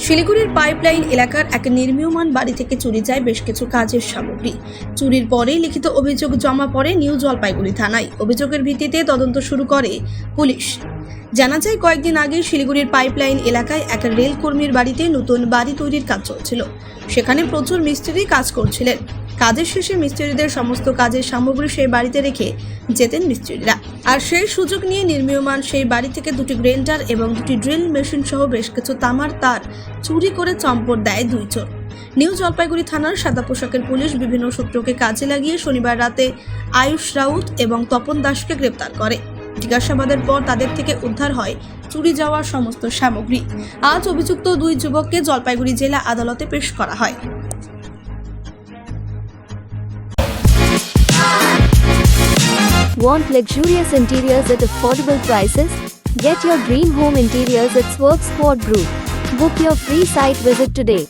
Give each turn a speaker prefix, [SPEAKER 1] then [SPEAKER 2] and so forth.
[SPEAKER 1] শিলিগুড়ির পাইপলাইন এলাকার এক নির্মীয়মান বাড়ি থেকে চুরি যায় বেশ কিছু কাজের সামগ্রী। চুরির পরেই লিখিত অভিযোগ জমা পড়ে নিউ জলপাইগুড়ি থানায়। অভিযোগের ভিত্তিতে তদন্ত শুরু করে পুলিশ। জানা যায়, কয়েকদিন আগে শিলিগুড়ির পাইপলাইন এলাকায় এক রেল কর্মীর বাড়িতে নতুন বাড়ি তৈরির কাজ চলছিল। সেখানে প্রচুর মিস্ত্রি কাজ করছিলেন। কাজের শেষে মিস্ত্রিদের সমস্ত কাজের সামগ্রী সেই বাড়িতে রেখে যেতেন মিস্ত্রিরা। আর সেই সুযোগ নিয়ে নির্মীয়মান সেই বাড়ি থেকে দুটি গ্রাইন্ডার এবং দুটি ড্রিল মেশিন সহ বেশ কিছু তামার তার চুরি করে চম্পট দেয় দুই চোর। নিউ জলপাইগুড়ি থানার সাদা পোশাকের পুলিশ বিভিন্ন সূত্রকে কাজে লাগিয়ে শনিবার রাতে আয়ুষ রাউত এবং তপন দাসকে গ্রেপ্তার করে। জিজ্ঞাসাবাদের পর তাদের থেকে উদ্ধার হয় চুরি যাওয়ার সমস্ত সামগ্রী। আজ অভিযুক্ত দুই যুবককে জলপাইগুড়ি জেলা আদালতে পেশ করা হয়।
[SPEAKER 2] Want luxurious interiors at affordable prices? Get your dream home interiors at Swerve Squad Group. Book your free site visit today.